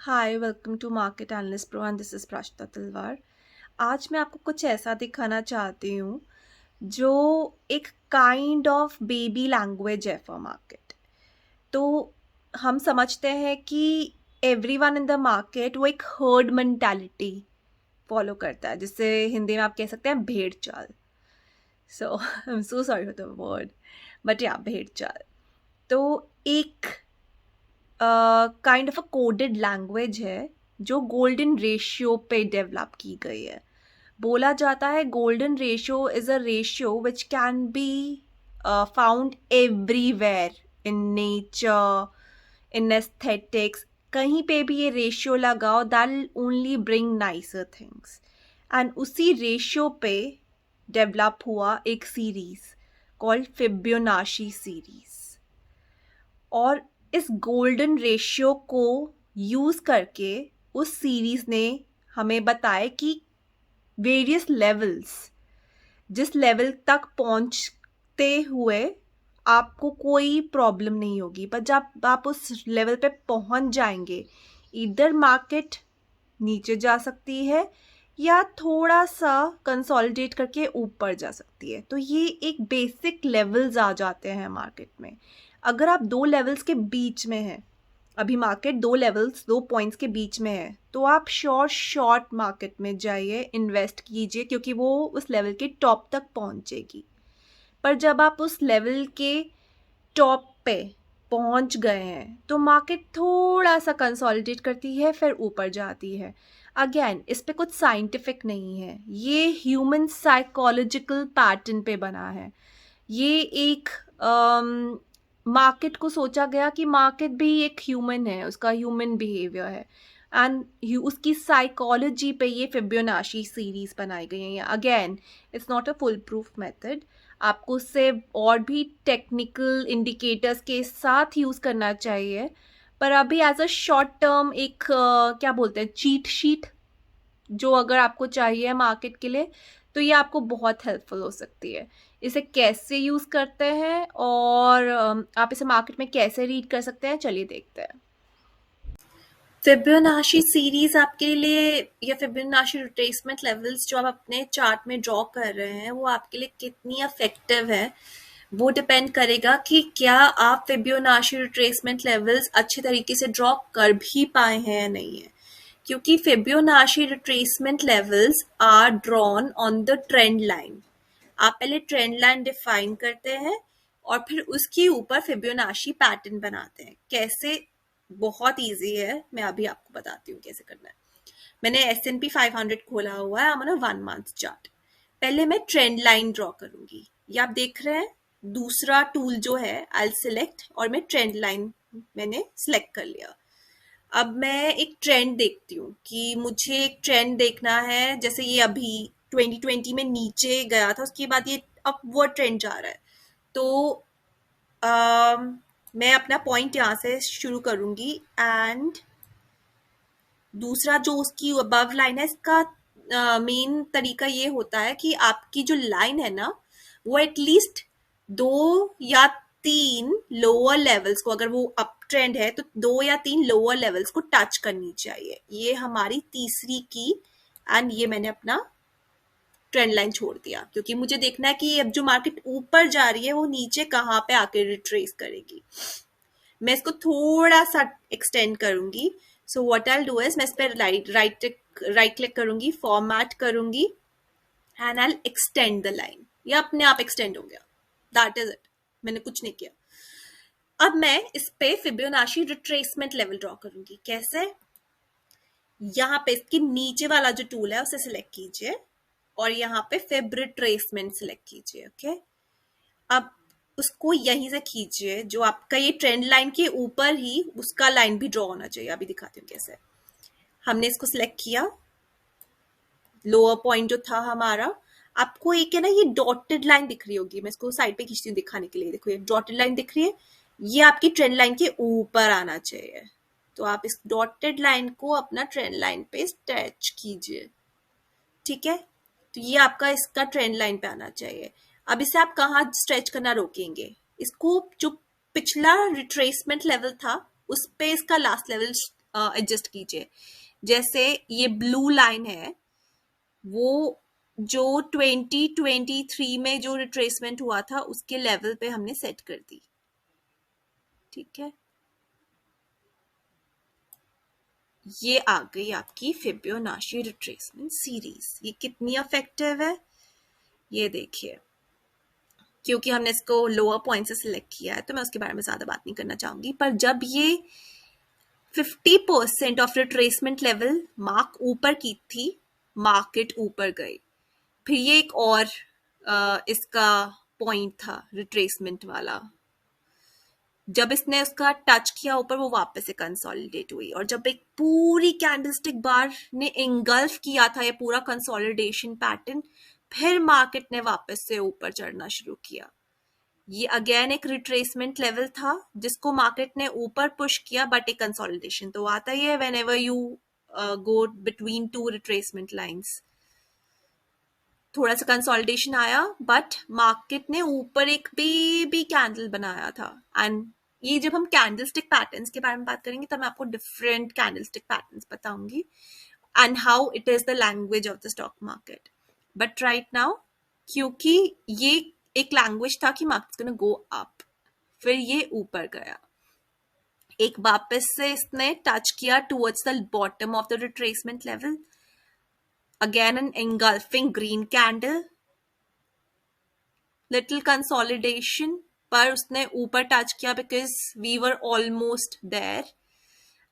Hi, welcome to market analyst pro and this is Prashta Talwar. आज मैं आपको कुछ ऐसा दिखाना चाहती हूँ जो एक काइंड ऑफ बेबी लैंग्वेज है फॉर मार्केट। तो हम समझते हैं कि एवरीवन इन द मार्केट वो एक हर्ड मेंटालिटी फॉलो करता है, जिससे हिंदी में आप कह सकते हैं भेड़ चाल। So I am so sorry for the word, but या भेड़ चाल। तो एक kind of a coded language है जो गोल्डन रेशियो पे डेवलप की गई है। बोला जाता है golden ratio is a ratio which can be found everywhere, in nature, in aesthetics. कहीं पे भी ये रेशियो लगाओ, that only bring nicer things. And उसी रेशियो पे डेवलप हुआ एक सीरीज कॉल्ड फिब्योनाची सीरीज। और इस गोल्डन रेशियो को यूज़ करके उस सीरीज़ ने हमें बताया कि वेरियस लेवल्स, जिस लेवल तक पहुंचते हुए आपको कोई प्रॉब्लम नहीं होगी, पर जब आप उस लेवल पे पहुंच जाएंगे, इधर मार्केट नीचे जा सकती है या थोड़ा सा कंसोलिडेट करके ऊपर जा सकती है। तो ये एक बेसिक लेवल्स आ जाते हैं मार्केट में। अगर आप दो लेवल्स के बीच में हैं, अभी मार्केट दो लेवल्स, दो पॉइंट्स के बीच में है, तो आप शॉर्ट मार्केट में जाइए, इन्वेस्ट कीजिए, क्योंकि वो उस लेवल के टॉप तक पहुंचेगी। पर जब आप उस लेवल के टॉप पे पहुंच गए हैं तो मार्केट थोड़ा सा कंसोलिडेट करती है, फिर ऊपर जाती है। अगेन, इस पे कुछ साइंटिफिक नहीं है, ये ह्यूमन साइकोलॉजिकल पैटर्न पे बना है। ये एक मार्केट को सोचा गया कि मार्केट भी एक ह्यूमन है, उसका ह्यूमन बिहेवियर है, एंड उसकी साइकोलॉजी पे ये फिब्योनाची सीरीज बनाई गई है। Again, it's not a full proof method, आपको उससे और भी टेक्निकल इंडिकेटर्स के साथ यूज़ करना चाहिए। पर अभी एज अ शॉर्ट टर्म एक क्या बोलते हैं, चीट शीट, जो अगर आपको चाहिए मार्केट के लिए, तो ये आपको बहुत हेल्पफुल हो सकती है। इसे कैसे यूज़ करते हैं और आप इसे मार्केट में कैसे रीड कर सकते हैं, चलिए देखते हैं। फिब्योनाची सीरीज आपके लिए, या फिब्योनाची रिट्रेसमेंट लेवल्स जो आप अपने चार्ट में ड्रॉ कर रहे हैं, वो आपके लिए कितनी इफेक्टिव है, वो डिपेंड करेगा कि क्या आप फिब्योनाची रिट्रेसमेंट लेवल्स अच्छे तरीके से ड्रॉ कर भी पाए हैं या नहीं है। क्योंकि Fibonacci retracement levels are drawn on the trend line. आप पहले ट्रेंड लाइन डिफाइन करते हैं और फिर उसके ऊपर फिब्योनाची पैटर्न बनाते हैं। कैसे? बहुत इजी है, मैं अभी आपको बताती हूँ कैसे करना है। मैंने S&P 500 खोला हुआ है, मैंने 1 मंथ चार्ट। पहले मैं ट्रेंड लाइन ड्रॉ करूंगी, ये आप देख रहे हैं। दूसरा टूल जो है, आई सिलेक्ट, और मैं ट्रेंड लाइन मैंने सिलेक्ट कर लिया। अब मैं एक ट्रेंड देखती हूँ कि मुझे एक ट्रेंड देखना है। जैसे ये अभी 2020 में नीचे गया था, उसके बाद ये अपवर्ड ट्रेंड जा रहा है। तो मैं अपना पॉइंट यहाँ से शुरू करूंगी, एंड दूसरा जो उसकी अबव लाइन है, इसका मेन तरीका ये होता है कि आपकी जो लाइन है ना, वो एटलीस्ट 2 या 3 लोअर लेवल्स को, अगर वो अप ट्रेंड है तो 2 या 3 लोअर लेवल्स को टच करनी चाहिए। ये हमारी तीसरी की, एंड ये मैंने अपना ट्रेंड लाइन छोड़ दिया, क्योंकि मुझे देखना है कि अब जो मार्केट ऊपर जा रही है वो नीचे कहाँ पे आके रिट्रेस करेगी। मैं इसको थोड़ा सा एक्सटेंड करूंगी। So what I do is, मैं इस पर राइट क्लिक करूंगी, फॉर्मेट करूंगी, and I extend the line. ये अपने आप एक्सटेंड हो गया, दैट इज इट, मैंने कुछ नहीं किया। अब मैं इस पे फिब्योनाची रिट्रेसमेंट लेवल ड्रॉ करूंगी। कैसे? यहाँ पे इसके नीचे वाला जो टूल है उसे सिलेक्ट कीजिए और यहाँ पे फिब रिट्रेसमेंट सिलेक्ट कीजिए। ओके, अब उसको यहीं से खींचिए, जो आपका ये ट्रेंड लाइन के ऊपर ही उसका लाइन भी ड्रॉ होना चाहिए। अभी दिखाती हूँ कैसे। हमने इसको सिलेक्ट किया, लोअर पॉइंट जो था हमारा, आपको एक है ना ये डॉटेड लाइन दिख रही होगी, मैं इसको साइड पे खींचती हूँ दिखाने के लिए। देखो ये डॉटेड लाइन दिख रही है, ये आपकी ट्रेंड लाइन के ऊपर आना चाहिए। तो आप इस डॉटेड लाइन को अपना ट्रेंड लाइन पे स्ट्रेच कीजिए। ठीक है, तो ये आपका इसका ट्रेंड लाइन पे आना चाहिए। अब इसे आप कहाँ स्ट्रेच करना रोकेंगे? इसको जो पिछला रिट्रेसमेंट लेवल था उस पे इसका लास्ट लेवल एडजस्ट कीजिए। जैसे ये ब्लू लाइन है, वो जो 2023 में जो रिट्रेसमेंट हुआ था उसके लेवल पे हमने सेट कर दी। ठीक है, ये आ गई आपकी फिबोनाची रिट्रेसमेंट सीरीज। ये कितनी इफेक्टिव है ये देखिए। क्योंकि हमने इसको लोअर पॉइंट से सिलेक्ट किया है तो मैं उसके बारे में ज़्यादा बात नहीं करना चाहूँगी, पर जब ये 50% ऑफ रिट्रेसमेंट लेवल मार्क ऊपर की थी, मार्केट ऊपर गई। फिर ये एक और इसका पॉइंट था रिट्रेसमेंट वाला, जब इसने उसका टच किया ऊपर वो वापस से कंसोलिडेट हुई, और जब एक पूरी कैंडलस्टिक बार ने इंगल्फ किया था ये पूरा कंसोलिडेशन पैटर्न, फिर मार्केट ने वापस से ऊपर चढ़ना शुरू किया। ये अगेन एक रिट्रेसमेंट लेवल था जिसको मार्केट ने ऊपर पुश किया, बट एक कंसोलिडेशन तो आता ही है when ever you go between two retracement lines. थोड़ा सा कंसोलिडेशन आया बट मार्केट ने ऊपर एक बेबी कैंडल बनाया था। एंड ये जब हम कैंडलस्टिक पैटर्न्स के बारे में बात करेंगे तब मैं आपको डिफरेंट कैंडलस्टिक पैटर्न्स बताऊंगी and how it is the language of the stock market. But right now क्योंकि ये एक लैंग्वेज था कि मार्केट गो अप, फिर ये ऊपर गया, एक वापस से इसने टच किया towards the bottom of the retracement level, again an engulfing green candle, little consolidation, पर उसने ऊपर टच किया because we were almost there.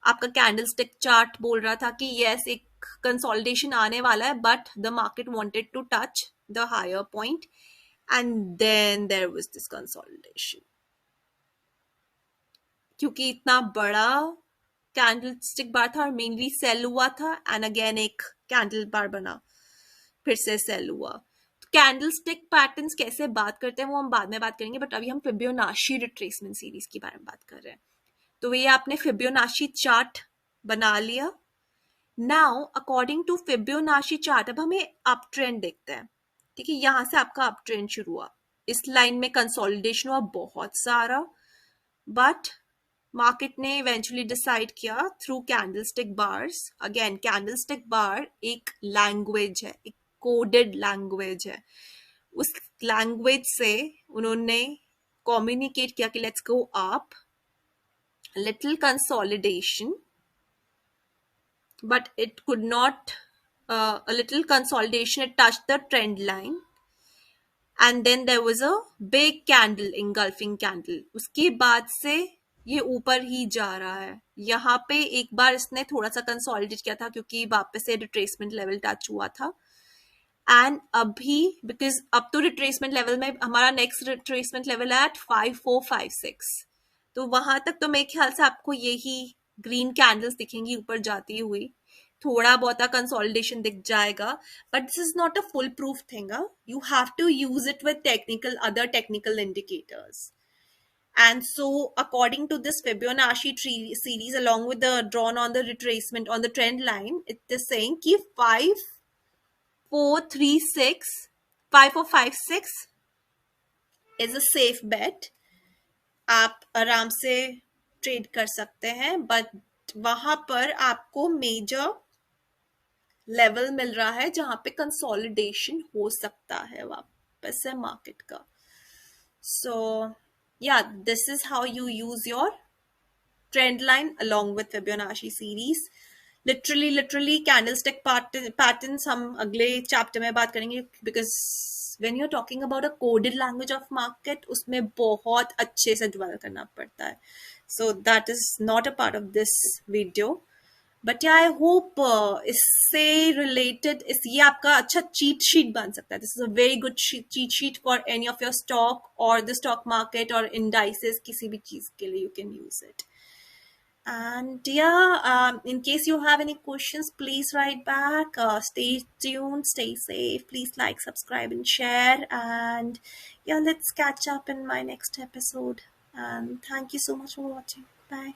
आपका कैंडल स्टिक चार्ट बोल रहा था कि यस एक कंसोलिडेशन आने वाला है, but the market wanted to touch the higher point and then there was this consolidation. क्योंकि इतना बड़ा कैंडल स्टिक बार था और मेनली सेल हुआ था, एंड अगेन एक कैंडल बार बना, फिर से सेल हुआ। तो कैंडल स्टिक पैटर्न्स कैसे बात करते हैं वो हम बाद में बात करेंगे, बट अभी हम फिबोनाची रिट्रेसमेंट सीरीज के बारे में बात कर रहे हैं। तो ये आपने फिबोनाची चार्ट बना लिया। Now according to Fibonacci chart अब हमें अप ट्रेंड देखते हैं। ठीक है, यहां से आपका अप ट्रेंड शुरू हुआ, इस लाइन में कंसोलिडेशन हुआ बहुत सारा, बट मार्केट ने इवेंचुअली डिसाइड किया through candlestick bars. Again candlestick bar एक लैंग्वेज है, एक कोडेड लैंग्वेज है। उस लैंग्वेज से उन्होंने कम्युनिकेट किया कि let's go up, little consolidation, but it could not, a little consolidation, it touched the trend line and then there was a big candle, engulfing candle। उसके बाद से ये ऊपर ही जा रहा है। यहाँ पे एक बार इसने थोड़ा सा कंसोलिडेट किया था क्योंकि वापस से रिट्रेसमेंट लेवल टच हुआ था, एंड अभी बिकॉज अब तो रिट्रेसमेंट लेवल में हमारा नेक्स्ट रिट्रेसमेंट लेवल है एट 5456, तो वहां तक तो मेरे ख्याल से आपको यही ग्रीन कैंडल्स दिखेंगी ऊपर जाती हुई, थोड़ा बहुत कंसोलिडेशन दिख जाएगा, but this is not a foolproof thing. You have to use it with technical, other technical indicators। And so according to this Fibonacci tree series, along with the drawn on the retracement on the trend line, it is saying कि 5456 is a safe bet, आप आराम से trade कर सकते हैं, but वहां पर आपको मेजर लेवल मिल रहा है जहां पे कंसोलिडेशन हो सकता है वापस से मार्केट का। सो yeah, this is how you use your trend line along with Fibonacci series। literally candlestick patterns हम अगले चैप्टर में बात करेंगे, because when you're talking about a coded language of market उसमें बहुत अच्छे से dwell करना पड़ता है, so that is not a part of this video। But या आई होप इससे रिलेटेड इस ये आपका अच्छा चीट शीट बन सकता है। This is a very good cheat sheet for any of your stock और द स्टॉक मार्केट और इंडाइसेस, किसी भी चीज के लिए you can use it. And yeah, in case you have any questions, please write back. Stay tuned, stay safe. Please like, subscribe, and share. And yeah, let's catch up in my next episode. And thank you so much for watching. Bye.